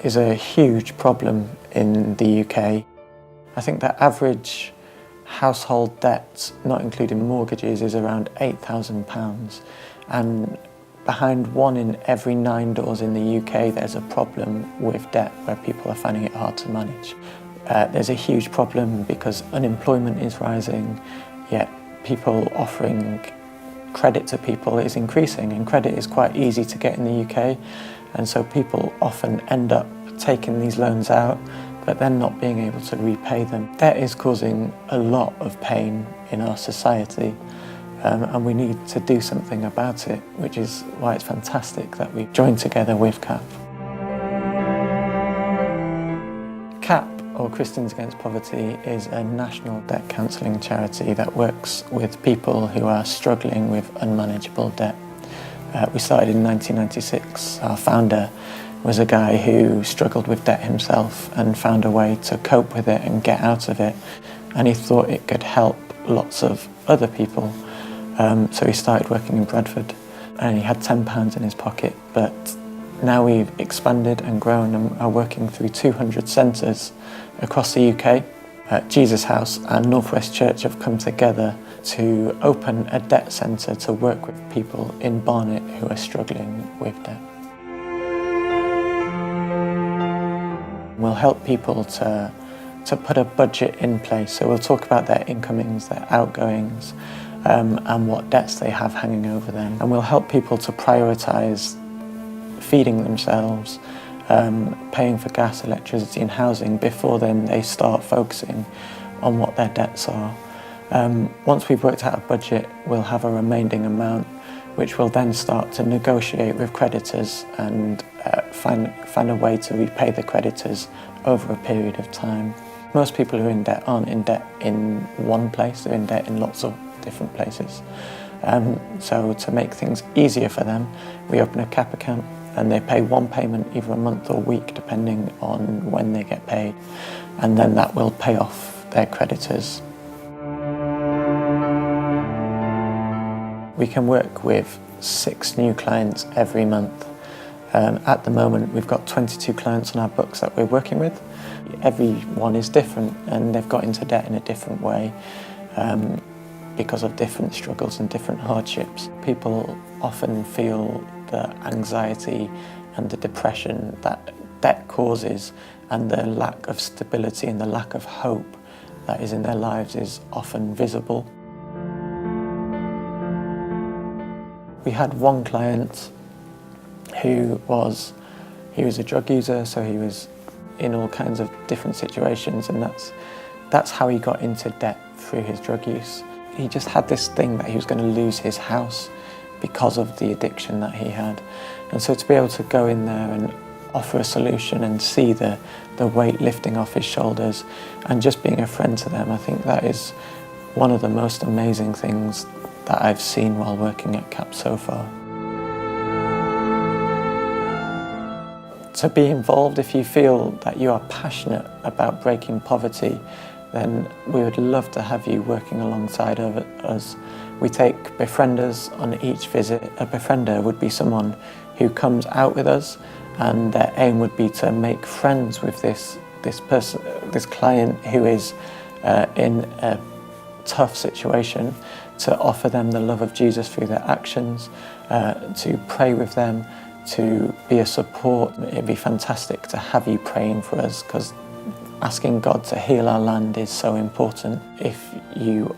is a huge problem in the UK. I think the average household debt, not including mortgages, is around £8,000, and behind 1 in every 9 doors in the UK there's a problem with debt where people are finding it hard to manage. There's a huge problem because unemployment is rising, yet people offering credit to people is increasing, and credit is quite easy to get in the UK, and so people often end up taking these loans out but then not being able to repay them. Debt is causing a lot of pain in our society, and we need to do something about it, which is why it's fantastic that we've joined together with CAP. CAP, or Christians Against Poverty, is a national debt counselling charity that works with people who are struggling with unmanageable debt. We started in 1996. Our founder was a guy who struggled with debt himself and found a way to cope with it and get out of it, and he thought it could help lots of other people. So he started working in Bradford, and he had £10 in his pocket, but now we've expanded and grown and are working through 200 centres across the UK. Jesus House and Northwest Church have come together to open a debt centre to work with people in Barnet who are struggling with debt. We'll help people to put a budget in place, so we'll talk about their incomings, their outgoings, and what debts they have hanging over them. And we'll help people to prioritise feeding themselves, paying for gas, electricity and housing before then they start focusing on what their debts are. Once we've worked out a budget, we'll have a remaining amount which will then start to negotiate with creditors and find a way to repay the creditors over a period of time. Most people who are in debt aren't in debt in one place, they're in debt in lots of different places. So to make things easier for them, we open a CAP account and they pay one payment either a month or week depending on when they get paid, and then that will pay off their creditors. We can work with 6 new clients every month. At the moment we've got 22 clients on our books that we're working with. Everyone is different and they've got into debt in a different way because of different struggles and different hardships. People often feel the anxiety and the depression that debt causes, and the lack of stability and the lack of hope that is in their lives is often visible. We had one client who was a drug user, so he was in all kinds of different situations, and that's how he got into debt, through his drug use. He just had this thing that he was going to lose his house because of the addiction that he had. And so to be able to go in there and offer a solution and see the weight lifting off his shoulders and just being a friend to them, I think that is one of the most amazing things that I've seen while working at CAP so far. To be involved, if you feel that you are passionate about breaking poverty, then we would love to have you working alongside of us. We take befrienders on each visit. A befriender would be someone who comes out with us, and their aim would be to make friends with this client who is in a tough situation, to offer them the love of Jesus through their actions, to pray with them, to be a support. It'd be fantastic to have you praying for us, because asking God to heal our land is so important. If you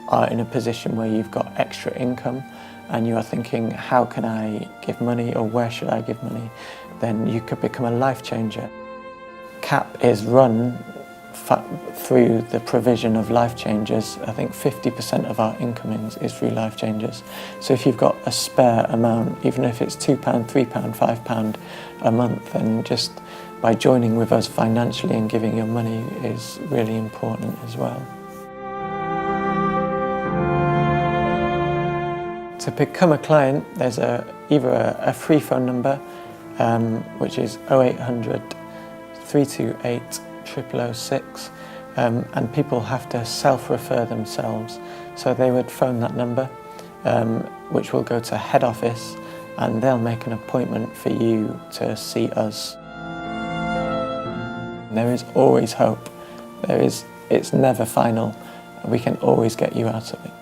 are in a position where you've got extra income and you are thinking, how can I give money, or where should I give money, then you could become a life changer. CAP is run through the provision of life changers. I think 50% of our incomings is through life changers. So if you've got a spare amount, even if it's £2, £3, £5 a month, then just by joining with us financially and giving your money is really important as well. To become a client, there's either a free phone number, which is 0800 328 0006, and people have to self-refer themselves. So they would phone that number, which will go to head office, and they'll make an appointment for you to see us. There is always hope. It's never final. We can always get you out of it.